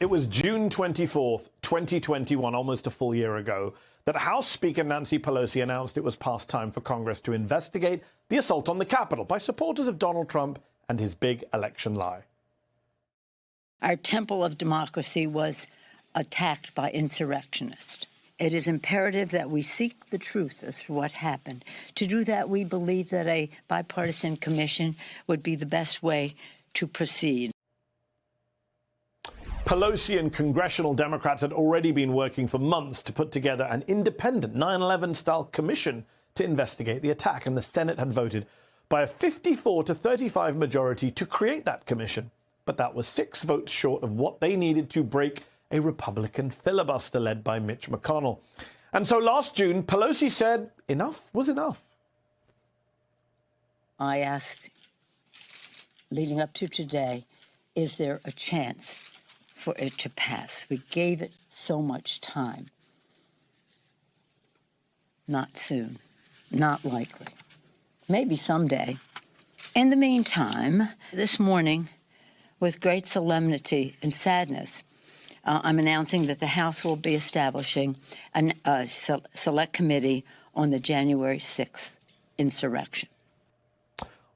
It was June 24th, 2021, almost a full year ago, that House Speaker Nancy Pelosi announced it was past time for Congress to investigate the assault on the Capitol by supporters of Donald Trump and his big election lie. Our temple of democracy was attacked by insurrectionists. It is imperative that we seek the truth as to what happened. To do that, we believe that a bipartisan commission would be the best way to proceed. Pelosi and congressional Democrats had already been working for months to put together an independent 9/11-style commission to investigate the attack, and the Senate had voted by a 54-35 majority to create that commission. But that was 6 votes short of what they needed to break a Republican filibuster led by Mitch McConnell. And so last June, Pelosi said enough was enough. I asked, leading up to today, is there a chance for it to pass? We gave it so much time. Not soon. Not likely. Maybe someday. In the meantime, this morning, with great solemnity and sadness, I'm announcing that the House will be establishing a select committee on the January 6th insurrection.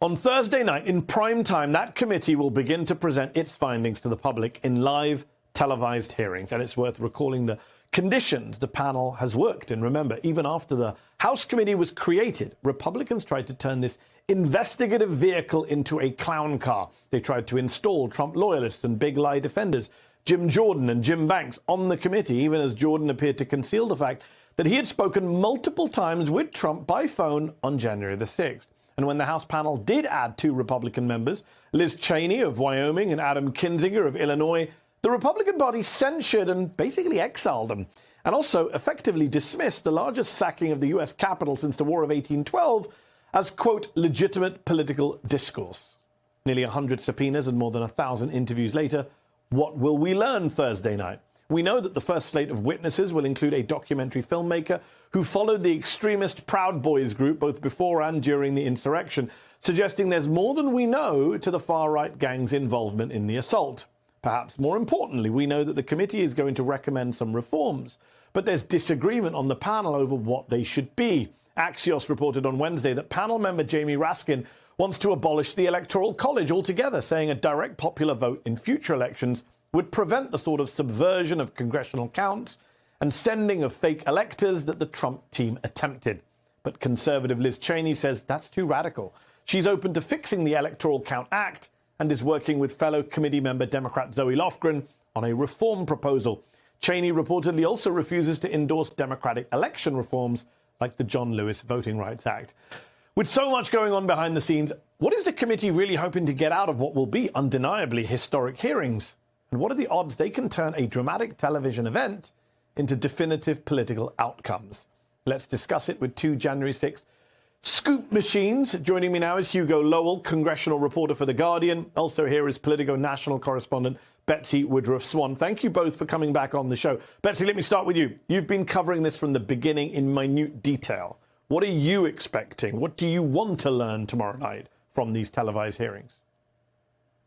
On Thursday night, in prime time, that committee will begin to present its findings to the public in live televised hearings. And it's worth recalling the conditions the panel has worked in. Remember, even after the House committee was created, Republicans tried to turn this investigative vehicle into a clown car. They tried to install Trump loyalists and big lie defenders, Jim Jordan and Jim Banks, on the committee, even as Jordan appeared to conceal the fact that he had spoken multiple times with Trump by phone on January the 6th. And when the House panel did add 2 Republican members, Liz Cheney of Wyoming and Adam Kinzinger of Illinois, the Republican Party censured and basically exiled them, and also effectively dismissed the largest sacking of the U.S. Capitol since the War of 1812 as, quote, legitimate political discourse. Nearly 100 subpoenas and more than 1,000 interviews later, what will we learn Thursday night? We know that the first slate of witnesses will include a documentary filmmaker who followed the extremist Proud Boys group both before and during the insurrection, suggesting there's more than we know to the far-right gang's involvement in the assault. Perhaps more importantly, we know that the committee is going to recommend some reforms, but there's disagreement on the panel over what they should be. Axios reported on Wednesday that panel member Jamie Raskin wants to abolish the Electoral College altogether, saying a direct popular vote in future elections would prevent the sort of subversion of congressional counts and sending of fake electors that the Trump team attempted. But conservative Liz Cheney says that's too radical. She's open to fixing the Electoral Count Act and is working with fellow committee member Democrat Zoe Lofgren on a reform proposal. Cheney reportedly also refuses to endorse Democratic election reforms like the John Lewis Voting Rights Act. With so much going on behind the scenes, what is the committee really hoping to get out of what will be undeniably historic hearings? And what are the odds they can turn a dramatic television event into definitive political outcomes? Let's discuss it with 2 January 6th scoop machines. Joining me now is Hugo Lowell, congressional reporter for The Guardian. Also here is Politico national correspondent Betsy Woodruff-Swan. Thank you both for coming back on the show. Betsy, let me start with you. You've been covering this from the beginning in minute detail. What are you expecting? What do you want to learn tomorrow night from these televised hearings?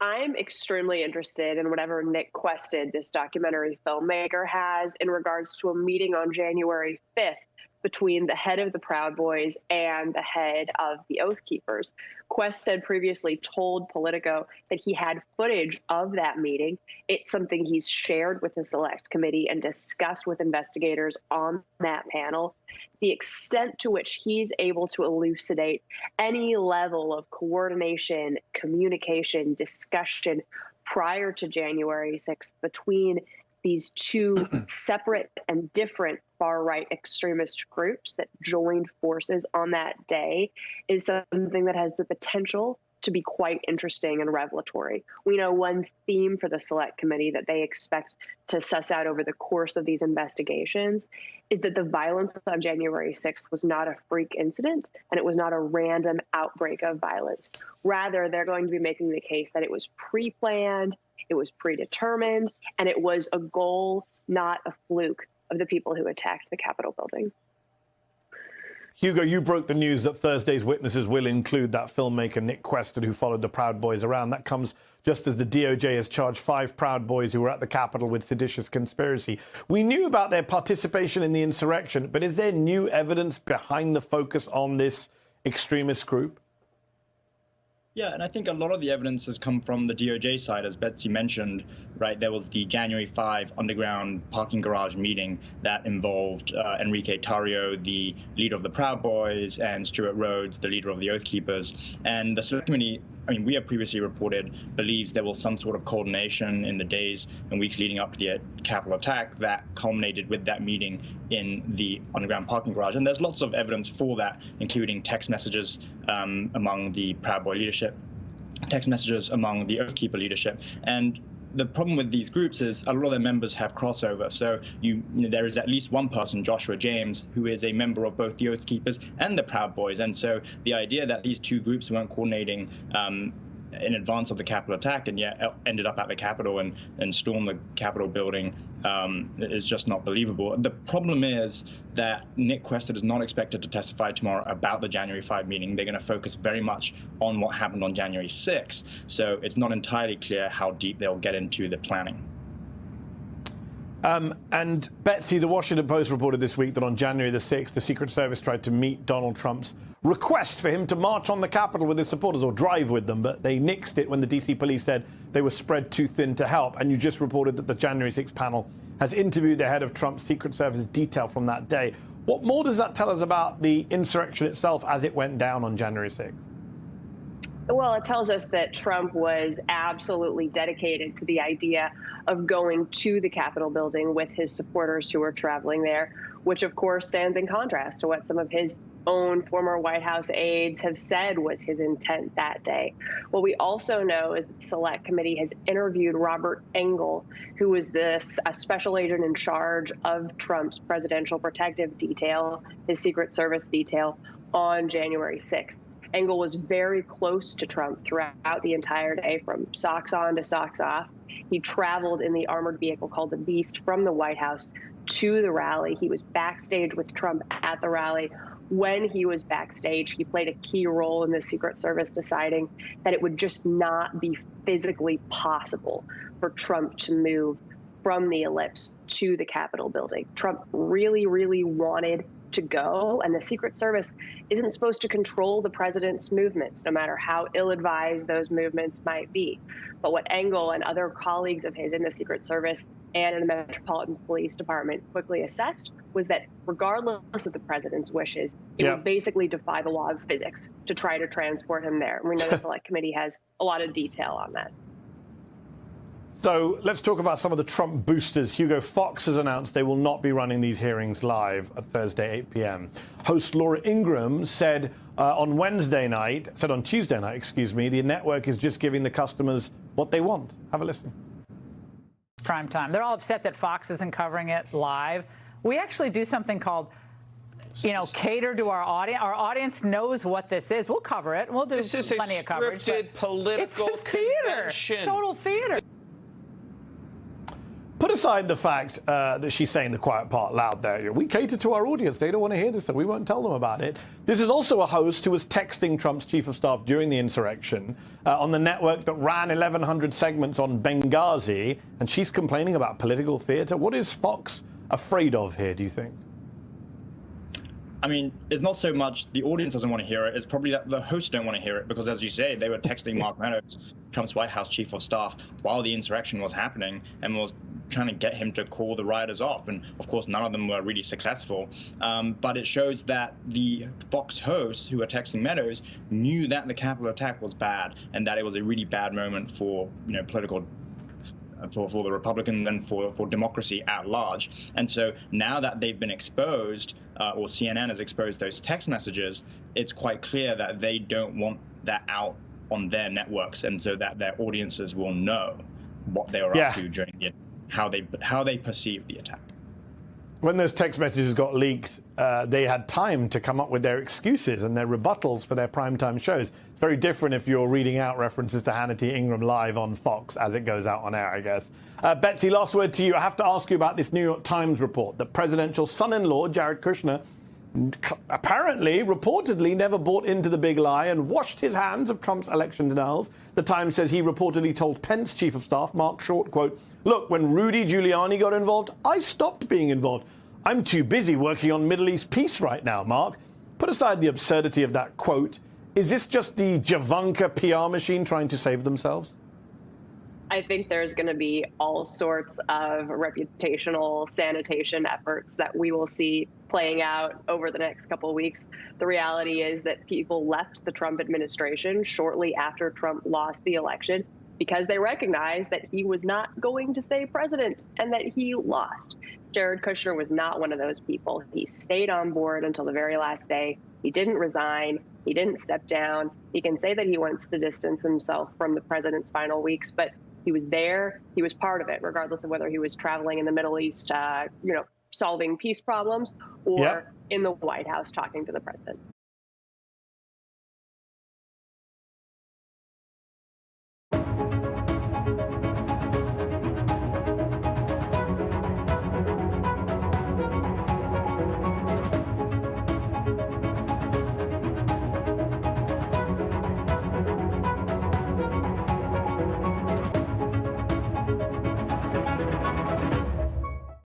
I'm extremely interested in whatever Nick Quested, this documentary filmmaker, has in regards to a meeting on January 5th between the head of the Proud Boys and the head of the Oath Keepers. Quested previously told Politico that he had footage of that meeting. It's something he's shared with the Select Committee and discussed with investigators on that panel. The extent to which he's able to elucidate any level of coordination, communication, discussion prior to January 6th between these 2 separate and different far-right extremist groups that joined forces on that day is something that has the potential to be quite interesting and revelatory. We know one theme for the Select Committee that they expect to suss out over the course of these investigations is that the violence on January 6th was not a freak incident and it was not a random outbreak of violence. Rather, they're going to be making the case that it was pre-planned, it was predetermined, and it was a goal, not a fluke, of the people who attacked the Capitol building. Hugo, you broke the news that Thursday's witnesses will include that filmmaker Nick Quested, who followed the Proud Boys around. That comes just as the DOJ has charged 5 Proud Boys who were at the Capitol with seditious conspiracy. We knew about their participation in the insurrection, but is there new evidence behind the focus on this extremist group? Yeah, and I think a lot of the evidence has come from the DOJ side, as Betsy mentioned, right? There was the January 5 underground parking garage meeting that involved Enrique Tarrio, the leader of the Proud Boys, and Stuart Rhodes, the leader of the Oath Keepers. And the Select Committee, I mean, we have previously reported, believes there was some sort of coordination in the days and weeks leading up to the Capitol attack that culminated with that meeting in the underground parking garage. And there's lots of evidence for that, including text messages among the Proud Boy leadership, text messages among the Oath Keeper leadership. And the problem with these groups is a lot of their members have crossover. So there is at least one person, Joshua James, who is a member of both the Oath Keepers and the Proud Boys. And so the idea that these two groups weren't coordinating in advance of the Capitol attack and yet ended up at the Capitol and stormed the Capitol building is just not believable. The problem is that Nick Quested is not expected to testify tomorrow about the January 5 meeting. They're going to focus very much on what happened on January 6. So it's not entirely clear how deep they'll get into the planning. And Betsy, the Washington Post reported this week that on January the 6th, the Secret Service tried to meet Donald Trump's request for him to march on the Capitol with his supporters or drive with them, but they nixed it when the D.C. police said they were spread too thin to help. And you just reported that the January 6th panel has interviewed the head of Trump's Secret Service detail from that day. What more does that tell us about the insurrection itself as it went down on January 6th? Well, it tells us that Trump was absolutely dedicated to the idea of going to the Capitol building with his supporters who were traveling there, which, of course, stands in contrast to what some of his own former White House aides have said was his intent that day. What we also know is that the Select Committee has interviewed Robert Engel, who was a special agent in charge of Trump's presidential protective detail, his Secret Service detail, on January 6th. Engel was very close to Trump throughout the entire day, from socks on to socks off. He traveled in the armored vehicle called the Beast from the White House to the rally. He was backstage with Trump at the rally. When he was backstage, he played a key role in the Secret Service deciding that it would just not be physically possible for Trump to move from the Ellipse to the Capitol building. Trump really, really wanted to go, and the Secret Service isn't supposed to control the president's movements, no matter how ill-advised those movements might be. But what Engel and other colleagues of his in the Secret Service and in the Metropolitan Police Department quickly assessed was that regardless of the president's wishes, it would basically defy the law of physics to try to transport him there. And we know the Select Committee has a lot of detail on that. So let's talk about some of the Trump boosters. Hugo, Fox has announced they will not be running these hearings live at Thursday, 8 p.m. Host Laura Ingraham said on Tuesday night, the network is just giving the customers what they want. Have a listen. Prime time. They're all upset that Fox isn't covering it live. We actually do something called, cater to our audience. Our audience knows what this is. We'll cover it. We'll do plenty of coverage. This is a scripted political convention. Theater. Total theater. Put aside the fact that she's saying the quiet part loud there. We cater to our audience. They don't want to hear this, so we won't tell them about it. This is also a host who was texting Trump's chief of staff during the insurrection on the network that ran 1,100 segments on Benghazi, and she's complaining about political theater. What is Fox afraid of here, do you think? I mean, it's not so much the audience doesn't want to hear it. It's probably that the hosts don't want to hear it because, as you say, they were texting Mark Meadows, Trump's White House chief of staff, while the insurrection was happening and was trying to get him to call the rioters off. And, of course, none of them were really successful. But it shows that the Fox hosts who were texting Meadows knew that the Capitol attack was bad and that it was a really bad moment for, political for the Republicans and for democracy at large. And so now that they've been exposed, or CNN has exposed those text messages, it's quite clear that they don't want that out on their networks, and so that their audiences will know what they were up to during the how they perceive the attack. When those text messages got leaked, they had time to come up with their excuses and their rebuttals for their primetime shows. It's very different if you're reading out references to Hannity Ingraham live on Fox as it goes out on air, I guess. Betsy, last word to you. I have to ask you about this New York Times report that presidential son-in-law, Jared Kushner, apparently, reportedly, never bought into the big lie and washed his hands of Trump's election denials. The Times says he reportedly told Pence chief of staff, Mark Short, quote, "Look, when Rudy Giuliani got involved, I stopped being involved. I'm too busy working on Middle East peace right now, Mark." Put aside the absurdity of that quote. Is this just the Javanka PR machine trying to save themselves? I think there's going to be all sorts of reputational sanitation efforts that we will see playing out over the next couple of weeks. The reality is that people left the Trump administration shortly after Trump lost the election because they recognized that he was not going to stay president and that he lost. Jared Kushner was not one of those people. He stayed on board until the very last day. He didn't resign. He didn't step down. He can say that he wants to distance himself from the president's final weeks, but he was there. He was part of it, regardless of whether he was traveling in the Middle East, solving peace problems, or in the White House talking to the president.